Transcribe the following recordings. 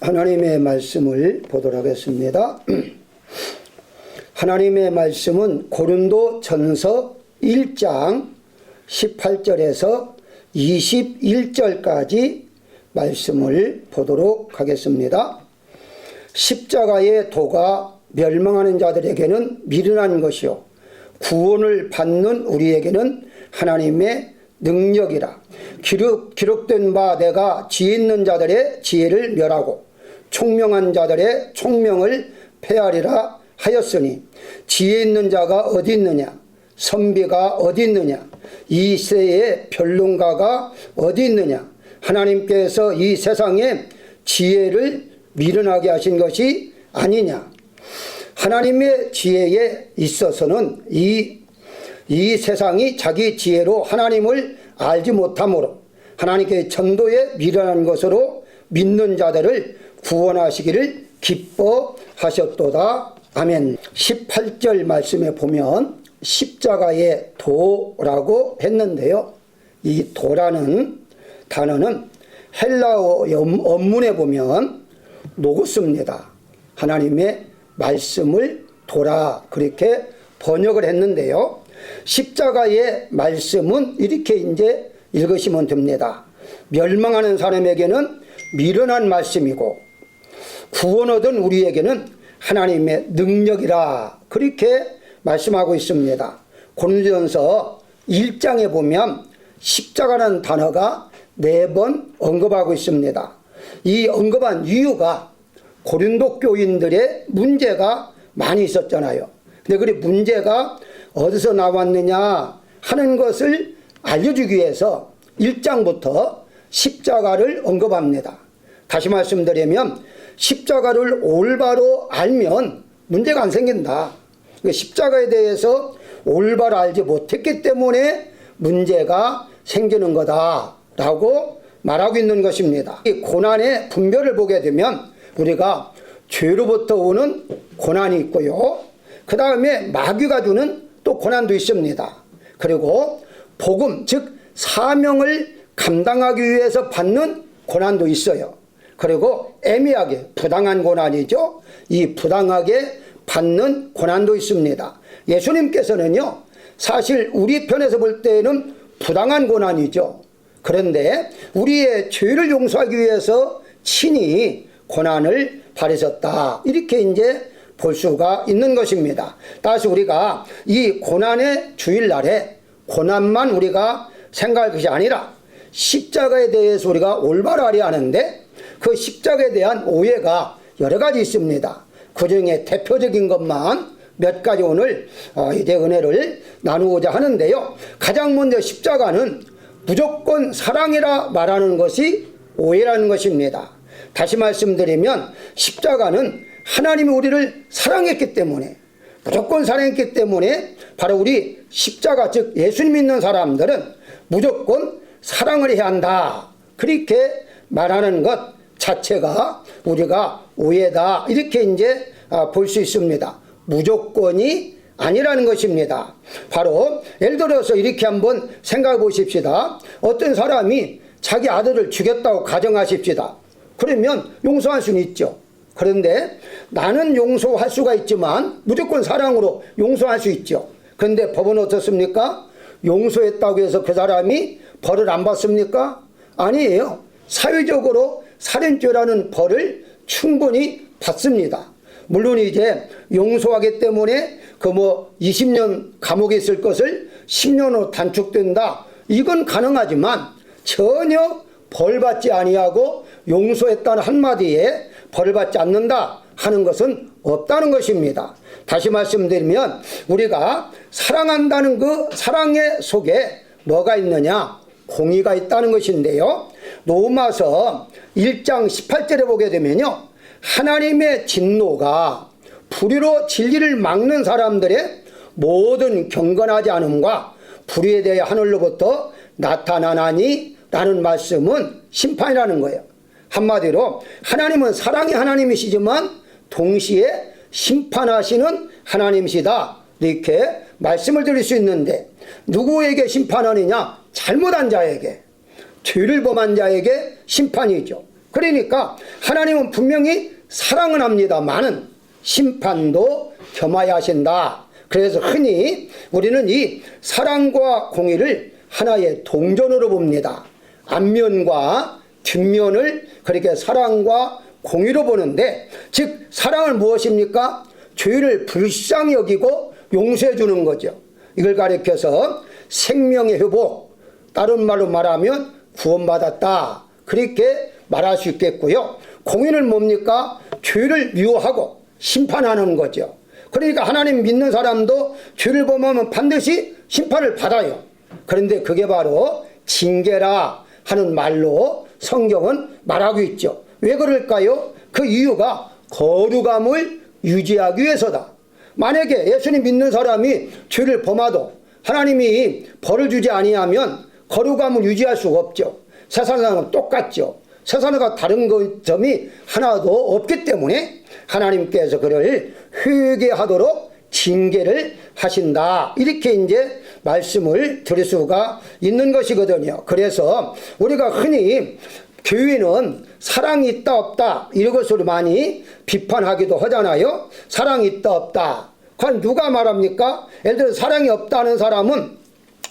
하나님의 말씀을 보도록 하겠습니다. 하나님의 말씀은 고린도 전서 1장 18절에서 21절까지 말씀을 보도록 하겠습니다. 십자가의 도가 멸망하는 자들에게는 미련한 것이요 구원을 받는 우리에게는 하나님의 능력이라. 기록된 바 내가 지혜 있는 자들의 지혜를 멸하고 총명한 자들의 총명을 폐하리라 하였으니 지혜 있는 자가 어디 있느냐, 선비가 어디 있느냐, 이 세의 변론가가 어디 있느냐. 하나님께서 이 세상에 지혜를 미련하게 하신 것이 아니냐. 하나님의 지혜에 있어서는 이 세상이 자기 지혜로 하나님을 알지 못하므로 하나님께 전도에 미련한 것으로 믿는 자들을 구원하시기를 기뻐하셨도다. 아멘. 18절 말씀에 보면 십자가의 도라고 했는데요. 이 도라는 단어는 헬라어 원문에 보면 노고스입니다. 하나님의 말씀을 도라 그렇게 번역을 했는데요. 십자가의 말씀은 이렇게 이제 읽으시면 됩니다. 멸망하는 사람에게는 미련한 말씀이고 구원 얻은 우리에게는 하나님의 능력이라 그렇게 말씀하고 있습니다. 고린도전서 1장에 보면 십자가라는 단어가 4번 언급하고 있습니다. 이 언급한 이유가 고린도 교인들의 문제가 많이 있었잖아요. 근데 그 문제가 어디서 나왔느냐 하는 것을 알려주기 위해서 1장부터 십자가를 언급합니다. 다시 말씀드리면 십자가를 올바로 알면 문제가 안 생긴다. 십자가에 대해서 올바로 알지 못했기 때문에 문제가 생기는 거다라고 말하고 있는 것입니다. 이 고난의 분별을 보게 되면 우리가 죄로부터 오는 고난이 있고요. 그 다음에 마귀가 주는 또 고난도 있습니다. 그리고 복음 즉 사명을 감당하기 위해서 받는 고난도 있어요. 그리고 애매하게 부당한 고난이죠. 이 부당하게 받는 고난도 있습니다. 예수님께서는요 사실 우리 편에서 볼 때는 부당한 고난이죠. 그런데 우리의 죄를 용서하기 위해서 친히 고난을 받으셨다 이렇게 이제 볼 수가 있는 것입니다. 따라서 우리가 이 고난의 주일날에 고난만 우리가 생각할 것이 아니라 십자가에 대해서 우리가 올바로 알아야 하는데 그 십자가에 대한 오해가 여러 가지 있습니다. 그 중에 대표적인 것만 몇 가지 오늘 이제 은혜를 나누고자 하는데요. 가장 먼저 십자가는 무조건 사랑이라 말하는 것이 오해라는 것입니다. 다시 말씀드리면 십자가는 하나님이 우리를 사랑했기 때문에 무조건 사랑했기 때문에 바로 우리 십자가 즉 예수님 믿는 사람들은 무조건 사랑을 해야 한다 그렇게 말하는 것 자체가 우리가 오해다 이렇게 이제 볼 수 있습니다. 무조건이 아니라는 것입니다. 바로 예를 들어서 이렇게 한번 생각해 보십시다. 어떤 사람이 자기 아들을 죽였다고 가정하십시다. 그러면 용서할 수는 있죠. 그런데 나는 용서할 수가 있지만 무조건 사랑으로 용서할 수 있죠. 그런데 법은 어떻습니까? 용서했다고 해서 그 사람이 벌을 안 받습니까? 아니에요. 사회적으로 살인죄라는 벌을 충분히 받습니다. 물론 이제 용서하기 때문에 그 20년 감옥에 있을 것을 10년으로 단축된다. 이건 가능하지만 전혀 벌 받지 아니하고 용서했다는 한마디에 벌을 받지 않는다 하는 것은 없다는 것입니다. 다시 말씀드리면 우리가 사랑한다는 그 사랑의 속에 뭐가 있느냐? 공의가 있다는 것인데요. 로마서 1장 18절에 보게 되면요. 하나님의 진노가 불의로 진리를 막는 사람들의 모든 경건하지 않음과 불의에 대해 하늘로부터 나타나나니 라는 말씀은 심판이라는 거예요. 한마디로 하나님은 사랑의 하나님이시지만 동시에 심판하시는 하나님이시다 이렇게 말씀을 드릴 수 있는데 누구에게 심판하느냐? 잘못한 자에게, 죄를 범한 자에게 심판이죠. 그러니까 하나님은 분명히 사랑은 합니다마는 심판도 겸하여 하신다. 그래서 흔히 우리는 이 사랑과 공의를 하나의 동전으로 봅니다. 앞면과 뒷면을 그렇게 사랑과 공의로 보는데, 즉 사랑을 무엇입니까? 죄를 불쌍히 여기고 용서해 주는 거죠. 이걸 가리켜서 생명의 회복, 다른 말로 말하면 구원받았다, 그렇게 말할 수 있겠고요. 공의는 뭡니까? 죄를 미워하고 심판하는 거죠. 그러니까 하나님 믿는 사람도 죄를 범하면 반드시 심판을 받아요. 그런데 그게 바로 징계라 하는 말로 성경은 말하고 있죠. 왜 그럴까요? 그 이유가 거룩함을 유지하기 위해서다. 만약에 예수님 믿는 사람이 죄를 범하도 하나님이 벌을 주지 아니하면 거룩함을 유지할 수가 없죠. 세상과 똑같죠. 세상과 다른 점이 하나도 없기 때문에 하나님께서 그를 회개하도록 징계를 하신다, 이렇게 이제 말씀을 드릴 수가 있는 것이거든요. 그래서 우리가 흔히 교회는 사랑이 있다 없다 이런 것으로 많이 비판하기도 하잖아요. 사랑이 있다 없다. 그건 누가 말합니까? 예를 들어 사랑이 없다는 사람은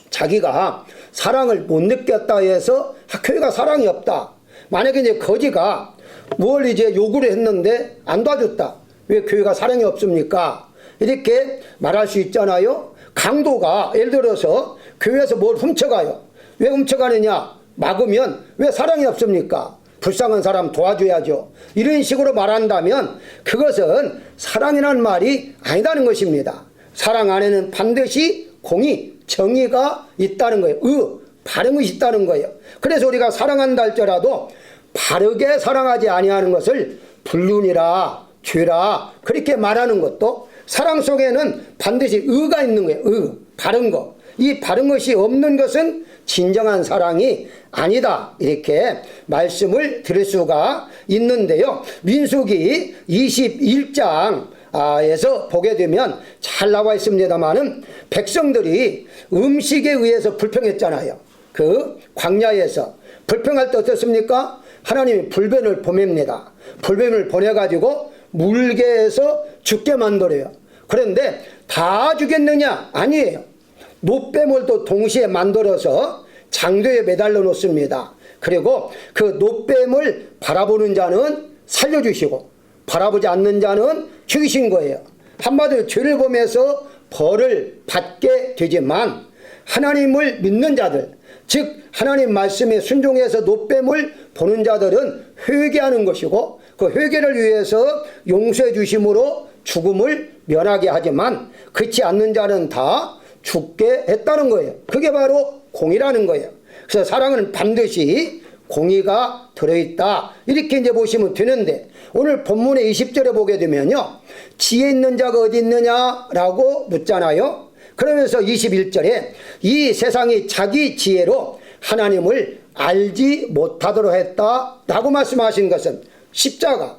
자기가 사랑을 못 느꼈다 해서 교회가 사랑이 없다. 만약에 이제 거지가 뭘 이제 요구를 했는데 안 도와줬다. 왜 교회가 사랑이 없습니까? 이렇게 말할 수 있잖아요. 강도가 예를 들어서 교회에서 뭘 훔쳐가요. 왜 훔쳐가느냐? 막으면 왜 사랑이 없습니까? 불쌍한 사람 도와줘야죠. 이런 식으로 말한다면 그것은 사랑이라는 말이 아니다는 것입니다. 사랑 안에는 반드시 공의, 정의가 있다는 거예요. 바른 것이 있다는 거예요. 그래서 우리가 사랑한다 할지라도 바르게 사랑하지 아니하는 것을 불륜이라 죄라 그렇게 말하는 것도, 사랑 속에는 반드시 의가 있는 거예요. 바른 거. 이 바른 것이 없는 것은 진정한 사랑이 아니다, 이렇게 말씀을 드릴 수가 있는데요. 민수기 21장에서 보게 되면 잘 나와 있습니다만은 백성들이 음식에 의해서 불평했잖아요. 그 광야에서 불평할 때 어떻습니까? 하나님이 불뱀을 보냅니다. 불뱀을 보내가지고 물개에서 죽게 만들어요. 그런데 다 죽였느냐? 아니에요. 노뱀을 또 동시에 만들어서 장도에 매달려 놓습니다. 그리고 그 노뱀을 바라보는 자는 살려주시고 바라보지 않는 자는 죽이신 거예요. 한마디로 죄를 범해서 벌을 받게 되지만 하나님을 믿는 자들, 즉 하나님 말씀에 순종해서 노뱀을 보는 자들은 회개하는 것이고 그 회개를 위해서 용서해 주심으로 죽음을 면하게 하지만 그렇지 않는 자는 다 죽게 했다는 거예요. 그게 바로 공의라는 거예요. 그래서 사랑은 반드시 공의가 들어있다, 이렇게 이제 보시면 되는데, 오늘 본문의 20절에 보게 되면요, 지혜 있는 자가 어디 있느냐라고 묻잖아요. 그러면서 21절에 이 세상이 자기 지혜로 하나님을 알지 못하도록 했다라고 말씀하신 것은 십자가.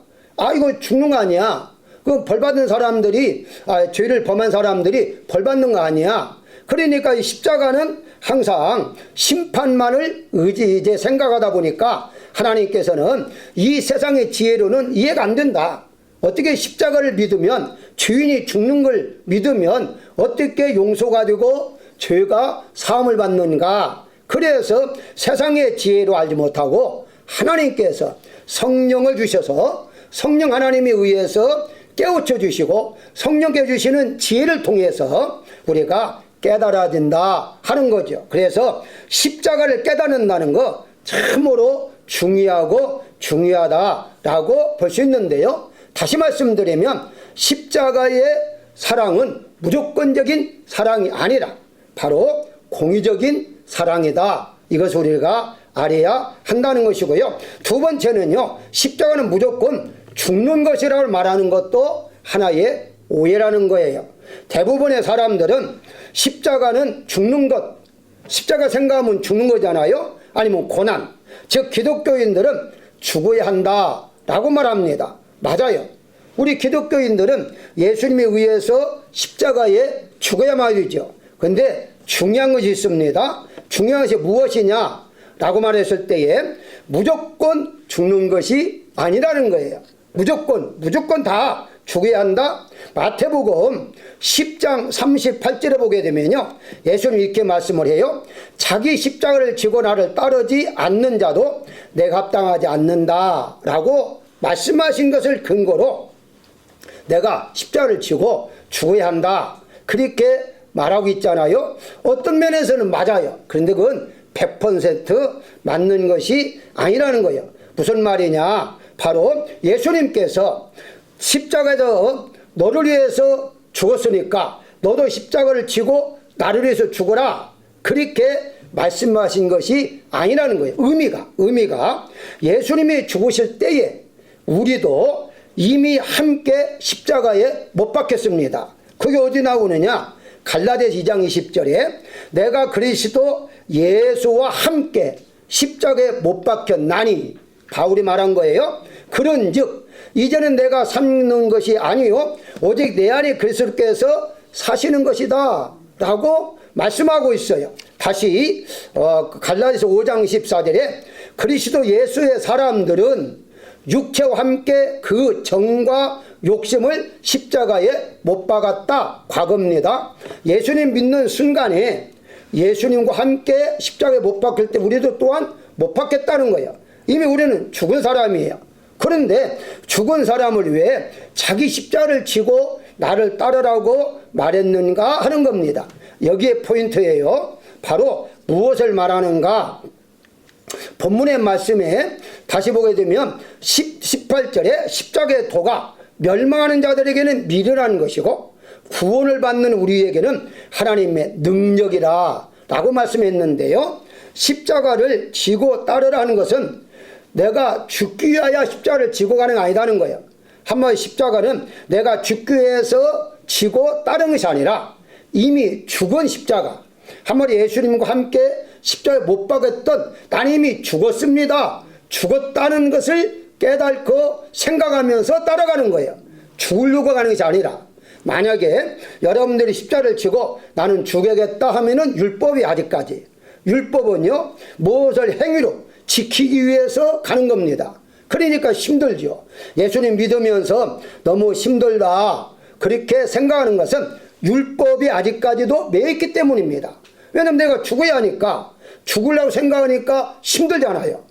이거 죽는 거 아니야. 그 벌받은 사람들이, 죄를 범한 사람들이 벌받는 거 아니야. 그러니까 이 십자가는 항상 심판만을 이제 생각하다 보니까 하나님께서는 이 세상의 지혜로는 이해가 안 된다. 어떻게 십자가를 믿으면, 주인이 죽는 걸 믿으면 어떻게 용서가 되고 죄가 사함을 받는가. 그래서 세상의 지혜로 알지 못하고 하나님께서 성령을 주셔서 성령 하나님에 의해서 깨우쳐 주시고 성령께 주시는 지혜를 통해서 우리가 깨달아진다 하는 거죠. 그래서 십자가를 깨닫는다는 거 참으로 중요하고 중요하다라고 볼 수 있는데요. 다시 말씀드리면 십자가의 사랑은 무조건적인 사랑이 아니라 바로 공의적인 사랑이다. 이것을 우리가 알아야 한다는 것이고요. 두 번째는요, 십자가는 무조건 죽는 것이라고 말하는 것도 하나의 오해라는 거예요. 대부분의 사람들은 십자가는 죽는 것, 십자가 생각하면 죽는 거잖아요. 아니면 고난, 즉 기독교인들은 죽어야 한다라고 말합니다. 맞아요. 우리 기독교인들은 예수님에 의해서 십자가에 죽어야 말이죠. 근데 중요한 것이 있습니다. 중요한 것이 무엇이냐? 라고 말했을 때에 무조건 죽는 것이 아니라는 거예요. 무조건 다 죽어야 한다. 마태복음 10장 38절에 보게 되면요, 예수님이 이렇게 말씀을 해요. 자기 십자가를 지고 나를 따르지 않는 자도 내가 합당하지 않는다 라고 말씀하신 것을 근거로 내가 십자가를 지고 죽어야 한다, 그렇게 말하고 있잖아요. 어떤 면에서는 맞아요. 그런데 그건 100% 맞는 것이 아니라는 거예요. 무슨 말이냐, 바로 예수님께서 십자가에서 너를 위해서 죽었으니까 너도 십자가를 지고 나를 위해서 죽어라, 그렇게 말씀하신 것이 아니라는 거예요. 의미가 예수님이 죽으실 때에 우리도 이미 함께 십자가에 못 박혔습니다. 그게 어디 나오느냐, 갈라디아서 2장 20절에 내가 그리스도 예수와 함께 십자가에 못 박혔나니, 바울이 말한 거예요. 그런즉 이제는 내가 사는 것이 아니요 오직 내 안에 그리스도께서 사시는 것이다 라고 말씀하고 있어요. 다시 갈라디아서 5장 14절에 그리스도 예수의 사람들은 육체와 함께 그 정과 욕심을 십자가에 못 박았다, 과거입니다. 예수님 믿는 순간에 예수님과 함께 십자가에 못 박힐 때 우리도 또한 못 박혔다는 거예요. 이미 우리는 죽은 사람이에요. 그런데 죽은 사람을 위해 자기 십자가를 지고 나를 따르라고 말했는가 하는 겁니다. 여기에 포인트예요. 바로 무엇을 말하는가? 본문의 말씀에 다시 보게 되면 18절에 십자가의 도가 멸망하는 자들에게는 미련한 것이고 구원을 받는 우리에게는 하나님의 능력이라 라고 말씀했는데요, 십자가를 지고 따르라는 것은 내가 죽기 위하여 십자가를 지고 가는 게 아니라는 거예요. 한마디 십자가는 내가 죽기 위해서 지고 따르는 것이 아니라 이미 죽은 십자가, 한마디 예수님과 함께 십자가에 못 박았던 나는 이미 죽었습니다, 죽었다는 것을 깨닫고 생각하면서 따라가는 거예요. 죽으려고 가는 것이 아니라, 만약에 여러분들이 십자가를 지고 나는 죽여야겠다 하면은 율법이 아직까지, 율법은요 무엇을 행위로 지키기 위해서 가는 겁니다. 그러니까 힘들죠. 예수님 믿으면서 너무 힘들다 그렇게 생각하는 것은 율법이 아직까지도 매있기 때문입니다. 왜냐하면 내가 죽어야 하니까, 죽으려고 생각하니까 힘들잖아요.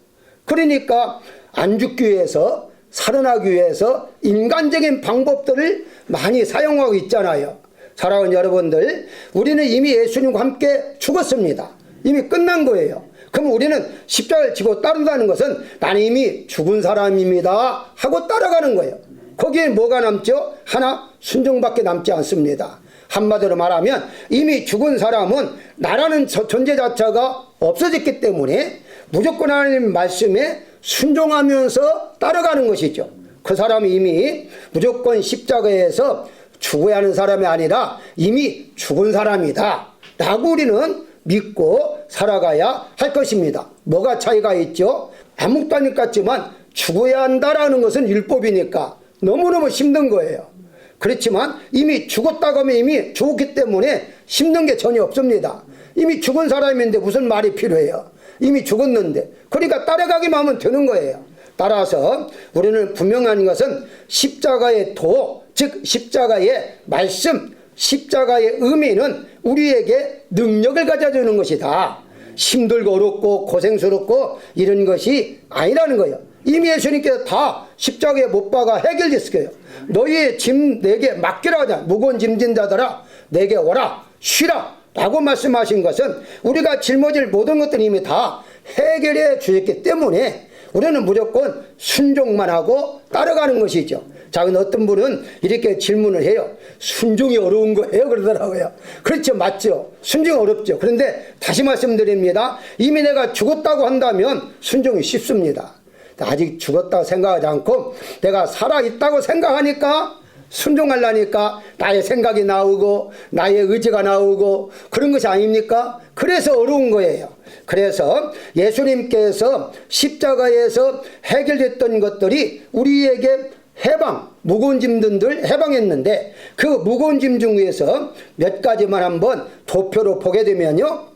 그러니까 안 죽기 위해서, 살아나기 위해서 인간적인 방법들을 많이 사용하고 있잖아요. 사랑하는 여러분들, 우리는 이미 예수님과 함께 죽었습니다. 이미 끝난 거예요. 그럼 우리는 십자가를 지고 따른다는 것은 나는 이미 죽은 사람입니다 하고 따라가는 거예요. 거기에 뭐가 남죠? 하나, 순종밖에 남지 않습니다. 한마디로 말하면 이미 죽은 사람은 나라는 존재 자체가 없어졌기 때문에 무조건 하나님 말씀에 순종하면서 따라가는 것이죠. 그 사람이 이미 무조건 십자가에서 죽어야 하는 사람이 아니라 이미 죽은 사람이다 라고 우리는 믿고 살아가야 할 것입니다. 뭐가 차이가 있죠? 아무것도 아닐 것 같지만 죽어야 한다라는 것은 율법이니까 너무너무 힘든 거예요. 그렇지만 이미 죽었다고 하면 이미 죽었기 때문에 힘든 게 전혀 없습니다. 이미 죽은 사람인데 무슨 말이 필요해요? 이미 죽었는데. 그러니까 따라가기만 하면 되는 거예요. 따라서 우리는 분명한 것은 십자가의 도, 즉 십자가의 말씀, 십자가의 의미는 우리에게 능력을 가져주는 것이다. 힘들고 어렵고 고생스럽고 이런 것이 아니라는 거예요. 이미 예수님께서 다 십자가에 못 박아 해결됐어요. 너희의 짐 내게 맡기라 하자. 무거운 짐진 자들아 내게 오라 쉬라 라고 말씀하신 것은 우리가 짊어질 모든 것들이 이미 다 해결해 주셨기 때문에 우리는 무조건 순종만 하고 따라가는 것이죠. 자, 근데 어떤 분은 이렇게 질문을 해요. 순종이 어려운 거예요? 그러더라고요. 그렇죠. 맞죠. 순종이 어렵죠. 그런데 다시 말씀드립니다. 이미 내가 죽었다고 한다면 순종이 쉽습니다. 아직 죽었다고 생각하지 않고 내가 살아있다고 생각하니까 순종하려니까 나의 생각이 나오고 나의 의지가 나오고 그런 것이 아닙니까? 그래서 어려운 거예요. 그래서 예수님께서 십자가에서 해결됐던 것들이 우리에게 해방, 무거운 짐들 해방했는데 그 무거운 짐 중에서 몇 가지만 한번 도표로 보게 되면요,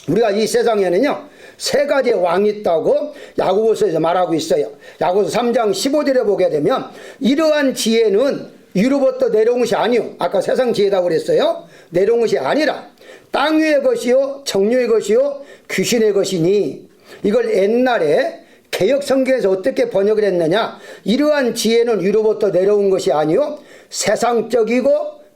우리가 이 세상에는요 세 가지의 왕이 있다고 야고보서에서 말하고 있어요. 야고보서 3장 15절에 보게 되면 이러한 지혜는 위로부터 내려온 것이 아니요, 아까 세상 지혜라고 그랬어요. 내려온 것이 아니라 땅 위의 것이요 정욕의 것이요 귀신의 것이니, 이걸 옛날에 개역 성경에서 어떻게 번역을 했느냐, 이러한 지혜는 위로부터 내려온 것이 아니요 세상적이고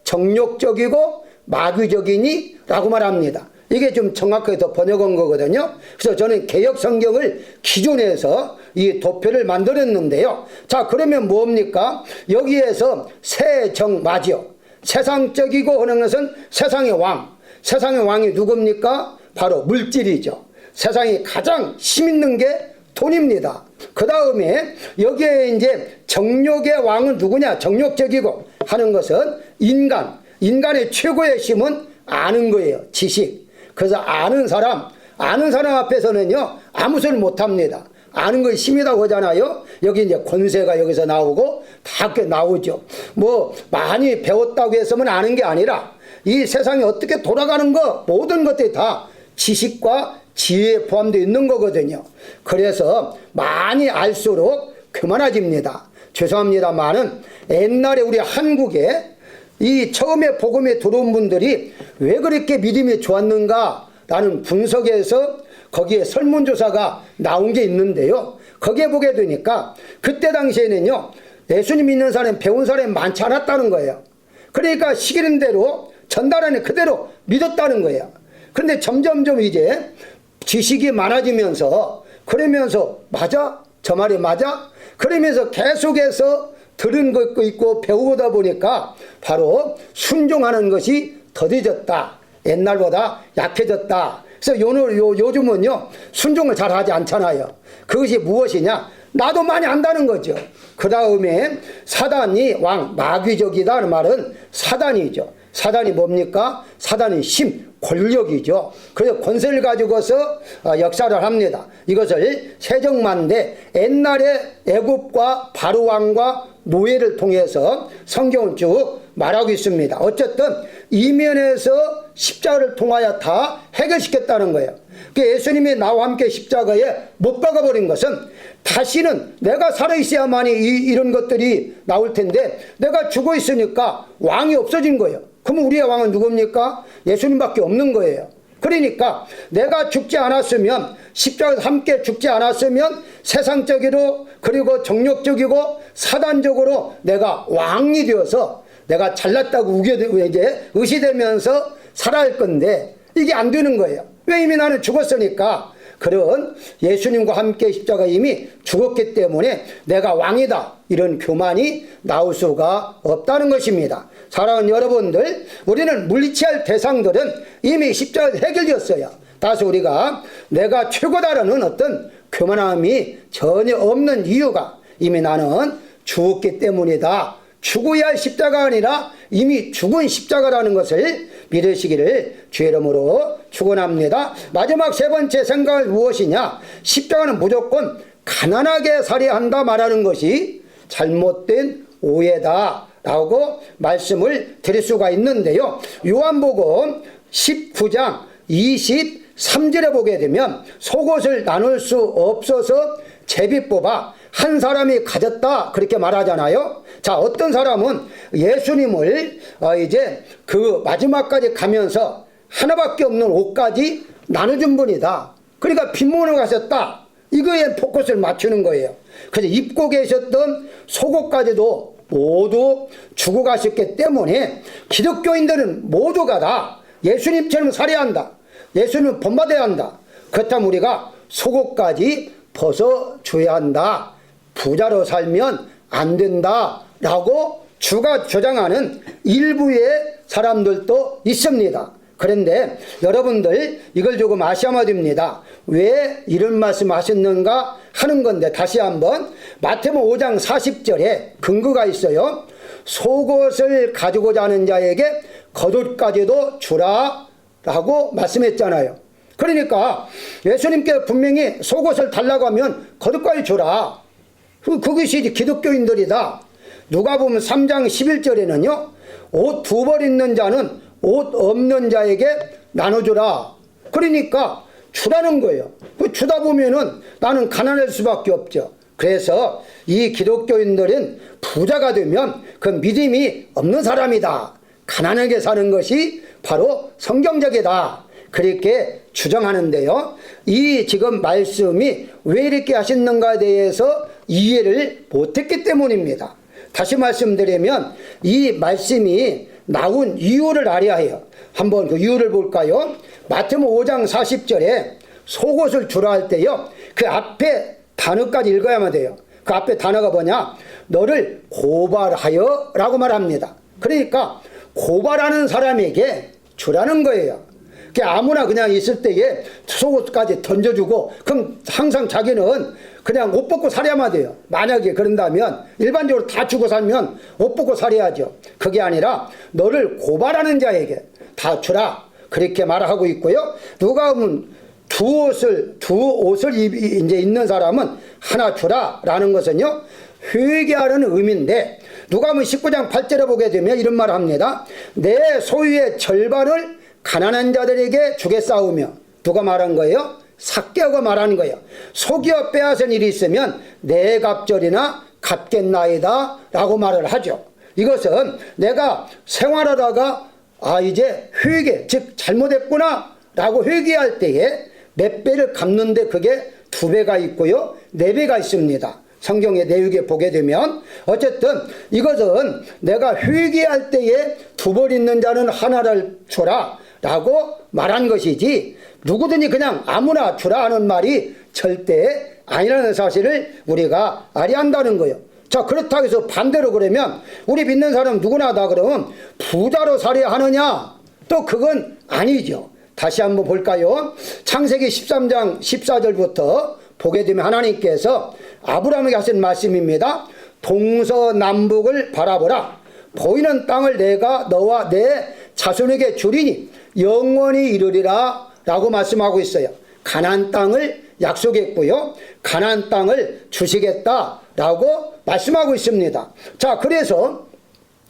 정욕적이고 마귀적이니 라고 말합니다. 이게 좀 정확하게 더 번역한 거거든요. 그래서 저는 개역 성경을 기준해서 이 도표를 만들었는데요. 자, 그러면 뭡니까? 여기에서 세정마지요, 세상적이고 하는 것은 세상의 왕, 세상의 왕이 누굽니까? 바로 물질이죠. 세상에 가장 힘 있는 게 돈입니다. 그 다음에 여기에 이제 정욕의 왕은 누구냐? 정욕적이고 하는 것은 인간, 인간의 최고의 힘은 아는 거예요. 지식. 그래서 아는 사람 앞에서는요 아무 소리 못합니다. 아는 것이 힘이라고 하잖아요. 여기 이제 권세가 여기서 나오고 다 나오죠. 뭐 많이 배웠다고 해서만 아는 게 아니라 이 세상이 어떻게 돌아가는 거, 모든 것들이 다 지식과 지혜에 포함되어 있는 거거든요. 그래서 많이 알수록 교만해집니다. 죄송합니다만은 옛날에 우리 한국에 이 처음에 복음에 들어온 분들이 왜 그렇게 믿음이 좋았는가 라는 분석에서 거기에 설문조사가 나온 게 있는데요. 거기에 보게 되니까 그때 당시에는요 예수님 믿는 사람, 배운 사람이 많지 않았다는 거예요. 그러니까 시키는 대로 전달하는 그대로 믿었다는 거예요. 그런데 점점점 이제 지식이 많아지면서, 그러면서 맞아? 저 말이 맞아? 그러면서 계속해서 들은 것도 있고 배우다 보니까 바로 순종하는 것이 더뎌졌다, 옛날보다 약해졌다. 그래서 요즘은요 순종을 잘 하지 않잖아요. 그것이 무엇이냐? 나도 많이 안다는 거죠. 그 다음에 사단이 왕, 마귀적이다는 말은 사단이죠. 사단이 뭡니까? 사단이 힘, 권력이죠. 그래서 권세를 가지고서 역사를 합니다. 이것을 세정만대, 옛날에 애굽과 바로 왕과 노예를 통해서 성경은 쭉 말하고 있습니다. 어쨌든 이면에서 십자가를 통하여 다 해결시켰다는 거예요. 그 예수님이 나와 함께 십자가에 못 박아버린 것은 다시는 내가 살아있어야만이 이런 것들이 나올 텐데 내가 죽어 있으니까 왕이 없어진 거예요. 그럼 우리의 왕은 누굽니까? 예수님밖에 없는 거예요. 그러니까 내가 죽지 않았으면, 십자가에서 함께 죽지 않았으면 세상적으로 그리고 정욕적이고 사단적으로 내가 왕이 되어서 내가 잘났다고 이제 의시되면서 살아야 할 건데 이게 안 되는 거예요. 왜? 이미 나는 죽었으니까. 그런 예수님과 함께 십자가 이미 죽었기 때문에 내가 왕이다, 이런 교만이 나올 수가 없다는 것입니다. 사랑하는 여러분들, 우리는 물리치할 대상들은 이미 십자가에서 해결되었어요. 따라서 우리가 내가 최고다라는 어떤 교만함이 전혀 없는 이유가 이미 나는 죽었기 때문이다. 죽어야 할 십자가 아니라 이미 죽은 십자가라는 것을 믿으시기를 주의 이름으로 축원합니다. 마지막 세 번째 생각은 무엇이냐? 십자가는 무조건 가난하게 살아야 한다 말하는 것이 잘못된 오해다 라고 말씀을 드릴 수가 있는데요. 요한복음 19장 23절에 보게 되면 속옷을 나눌 수 없어서 제비 뽑아 한 사람이 가졌다, 그렇게 말하잖아요. 자, 어떤 사람은 예수님을 이제 그 마지막까지 가면서 하나밖에 없는 옷까지 나눠준 분이다. 그러니까 빈몸으로 가셨다. 이거에 포커스를 맞추는 거예요. 그래서 입고 계셨던 속옷까지도 모두 주고 가셨기 때문에 기독교인들은 모두가 다 예수님처럼 살아야 한다. 예수님은 본받아야 한다. 그렇다면 우리가 속옷까지 벗어줘야 한다. 부자로 살면 안 된다 라고 주가 주장하는 일부의 사람들도 있습니다. 그런데 여러분들 이걸 조금 아셔야 됩니다. 왜 이런 말씀 하셨는가 하는 건데, 다시 한번 마태복음 5장 40절에 근거가 있어요. 속옷을 가지고자 하는 자에게 겉옷까지도 주라 라고 말씀했잖아요. 그러니까 예수님께 분명히 속옷을 달라고 하면 겉옷까지 주라. 그것이 기독교인들이다. 누가복음 3장 11절에는요 옷 2벌 있는 자는 옷 없는 자에게 나눠주라. 그러니까 주라는 거예요. 그 주다 보면은 나는 가난할 수밖에 없죠. 그래서 이 기독교인들은 부자가 되면 그 믿음이 없는 사람이다. 가난하게 사는 것이 바로 성경적이다. 그렇게 주장하는데요. 이 지금 말씀이 왜 이렇게 하셨는가에 대해서 이해를 못했기 때문입니다. 다시 말씀드리면 이 말씀이 나온 이유를 알아야 해요. 한번 그 이유를 볼까요? 마태복음 5장 40절에 속옷을 주라 할 때요. 그 앞에 단어까지 읽어야만 돼요. 그 앞에 단어가 뭐냐? 너를 고발하여 라고 말합니다. 그러니까 고발하는 사람에게 주라는 거예요. 아무나 그냥 있을 때에 속옷까지 던져주고 그럼 항상 자기는 그냥 옷 벗고 살아야만 돼요. 만약에 그런다면 일반적으로 다 주고 살면 옷 벗고 살아야죠. 그게 아니라 너를 고발하는 자에게 다 주라 그렇게 말하고 있고요. 누가 보면 두 옷을 이제 입는 사람은 하나 주라라는 것은요 회개하는 의미인데 누가 보면 19장 8절에 보게 되면 이런 말을 합니다. 내 소유의 절반을 가난한 자들에게 주겠사오며 누가 말한 거예요? 삭개가 말하는 거예요. 속여 빼앗은 일이 있으면 내 갑절이나 갚겠나이다 라고 말을 하죠. 이것은 내가 생활하다가 이제 회개 즉 잘못했구나 라고 회개할 때에 몇 배를 갚는데 그게 2배가 있고요 4배가 있습니다. 성경의 내용에 보게 되면 어쨌든 이것은 내가 회개할 때에 2번 있는 자는 하나를 주라 라고 말한 것이지 누구든지 그냥 아무나 주라 하는 말이 절대 아니라는 사실을 우리가 알아야 한다는 거예요. 자 그렇다고 해서 반대로 그러면 우리 믿는 사람 누구나 다 그러면 부자로 살아야 하느냐? 또 그건 아니죠. 다시 한번 볼까요? 창세기 13장 14절부터 보게 되면 하나님께서 아브라함에게 하신 말씀입니다. 동서남북을 바라보라. 보이는 땅을 내가 너와 내 자손에게 주리니 영원히 이르리라 라고 말씀하고 있어요. 가나안 땅을 약속했고요. 가나안 땅을 주시겠다 라고 말씀하고 있습니다. 자 그래서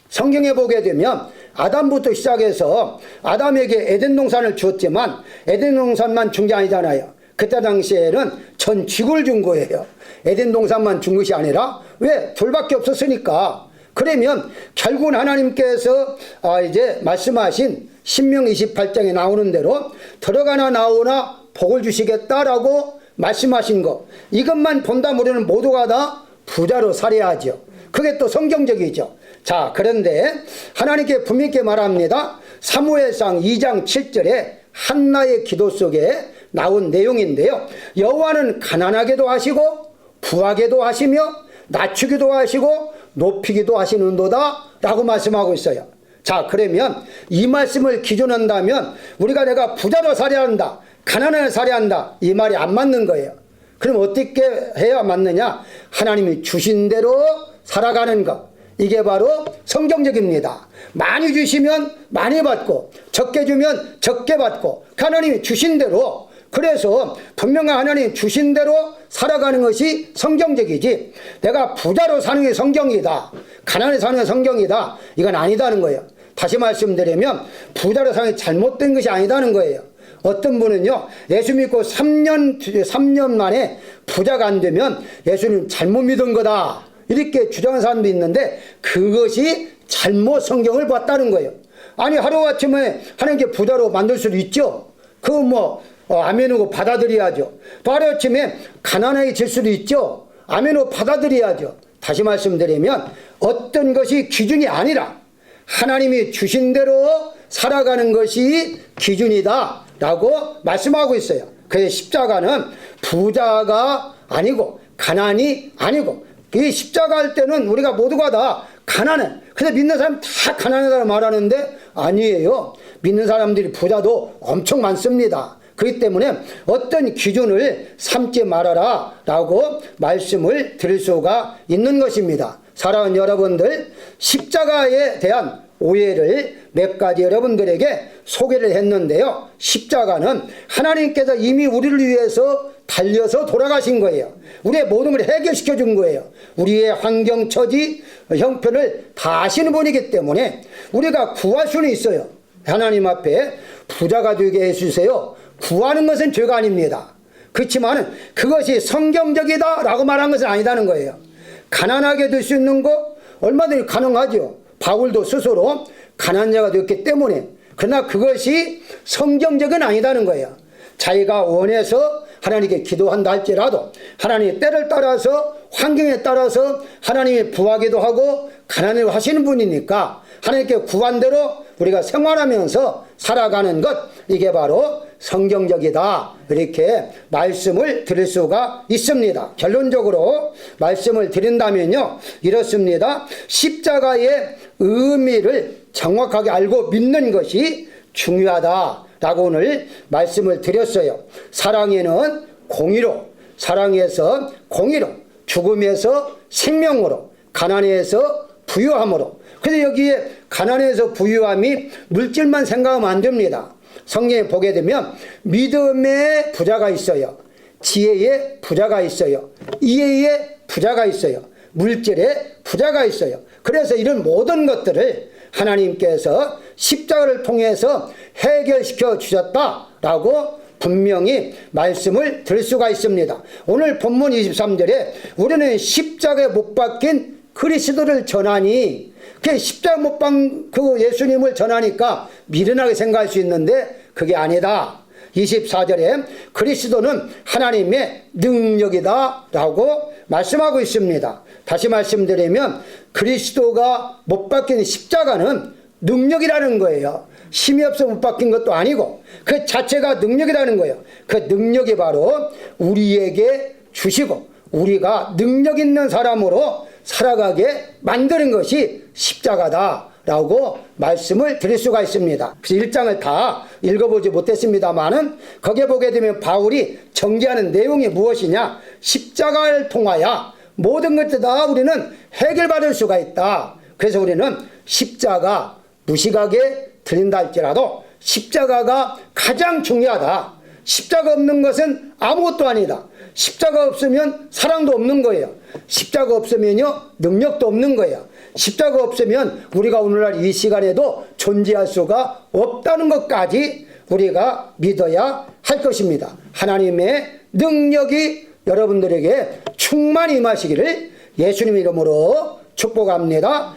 성경에 보게 되면 아담부터 시작해서 아담에게 에덴 동산을 주었지만 에덴 동산만 준 게 아니잖아요. 그때 당시에는 전 지구를 준 거예요. 에덴 동산만 준 것이 아니라 왜? 둘밖에 없었으니까. 그러면 결국은 하나님께서 이제 말씀하신 신명 28장에 나오는 대로 들어가나 나오나 복을 주시겠다라고 말씀하신 거 이것만 본다면 우리는 모두가 다 부자로 살아야죠. 그게 또 성경적이죠. 자 그런데 하나님께 분명히 말합니다. 사무엘상 2장 7절에 한나의 기도 속에 나온 내용인데요. 여호와는 가난하게도 하시고 부하게도 하시며 낮추기도 하시고 높이기도 하시는도다 라고 말씀하고 있어요. 자 그러면 이 말씀을 기준한다면 우리가 내가 부자로 살아야 한다 가난하게 살아야 한다 이 말이 안 맞는 거예요. 그럼 어떻게 해야 맞느냐? 하나님이 주신 대로 살아가는 것 이게 바로 성경적입니다. 많이 주시면 많이 받고 적게 주면 적게 받고 하나님이 주신 대로 그래서 분명한 하나님 주신 대로 살아가는 것이 성경적이지 내가 부자로 사는 게 성경이다 가난하게 사는 게 성경이다 이건 아니다는 거예요. 다시 말씀드리면 부자로 사는 게 잘못된 것이 아니다는 거예요. 어떤 분은요 예수 믿고 3년 만에 부자가 안 되면 예수님 잘못 믿은 거다 이렇게 주장하는 사람도 있는데 그것이 잘못 성경을 봤다는 거예요. 아니 하루아침에 하나님께 부자로 만들 수도 있죠. 그거 뭐 아멘으로 받아들여야죠. 또 하루아침에 가난해질 수도 있죠. 아멘으로 받아들여야죠. 다시 말씀드리면 어떤 것이 기준이 아니라 하나님이 주신 대로 살아가는 것이 기준이다 라고 말씀하고 있어요. 그래서 십자가는 부자가 아니고 가난이 아니고 이 십자가 할 때는 우리가 모두가 다 가난해. 그래서 믿는 사람 다 가난하다고 말하는데 아니에요. 믿는 사람들이 부자도 엄청 많습니다. 그렇기 때문에 어떤 기준을 삼지 말아라 라고 말씀을 드릴 수가 있는 것입니다. 사랑하는 여러분들 십자가에 대한 오해를 몇 가지 여러분들에게 소개를 했는데요. 십자가는 하나님께서 이미 우리를 위해서 달려서 돌아가신 거예요. 우리의 모든 걸 해결시켜 준 거예요. 우리의 환경, 처지, 형편을 다 아시는 분이기 때문에 우리가 구할 수는 있어요. 하나님 앞에 부자가 되게 해주세요. 구하는 것은 죄가 아닙니다. 그렇지만 그것이 성경적이다 라고 말한 것은 아니다는 거예요. 가난하게 될 수 있는 거 얼마든지 가능하죠. 바울도 스스로 가난한 자가 되었기 때문에. 그러나 그것이 성경적은 아니다는 거예요. 자기가 원해서 하나님께 기도한다 할지라도 하나님의 때를 따라서 환경에 따라서 하나님이 부하기도 하고 가난을 하시는 분이니까 하나님께 구한 대로 우리가 생활하면서 살아가는 것, 이게 바로 성경적이다, 이렇게 말씀을 드릴 수가 있습니다. 결론적으로 말씀을 드린다면요, 이렇습니다. 십자가의 의미를 정확하게 알고 믿는 것이 중요하다라고 오늘 말씀을 드렸어요. 사랑에는 공의로, 사랑에서 공의로, 죽음에서 생명으로, 가난에서 부유함으로. 그래서 여기에 가난에서 부유함이 물질만 생각하면 안 됩니다. 성경에 보게 되면 믿음의 부자가 있어요. 지혜의 부자가 있어요. 이해의 부자가 있어요. 물질의 부자가 있어요. 그래서 이런 모든 것들을 하나님께서 십자가를 통해서 해결시켜 주셨다라고 분명히 말씀을 드릴 수가 있습니다. 오늘 본문 23절에 우리는 십자가에 못 박힌 그리스도를 전하니, 그 십자가 못 박힌 그 예수님을 전하니까 미련하게 생각할 수 있는데 그게 아니다. 24절에 그리스도는 하나님의 능력이다 라고 말씀하고 있습니다. 다시 말씀드리면 그리스도가 못 박힌 십자가는 능력이라는 거예요. 힘이 없어 못 박힌 것도 아니고 그 자체가 능력이라는 거예요. 그 능력이 바로 우리에게 주시고 우리가 능력 있는 사람으로 살아가게 만드는 것이 십자가다라고 말씀을 드릴 수가 있습니다. 그래서 1장을 다 읽어보지 못했습니다만은 거기에 보게 되면 바울이 전개하는 내용이 무엇이냐, 십자가를 통하여 모든 것들 다 우리는 해결받을 수가 있다. 그래서 우리는 십자가 무식하게 들린다 할지라도 십자가가 가장 중요하다. 십자가 없는 것은 아무것도 아니다. 십자가 없으면 사랑도 없는 거예요. 십자가 없으면요 능력도 없는 거예요. 십자가 없으면 우리가 오늘날 이 시간에도 존재할 수가 없다는 것까지 우리가 믿어야 할 것입니다. 하나님의 능력이 여러분들에게 충만히 임하시기를 예수님 이름으로 축복합니다.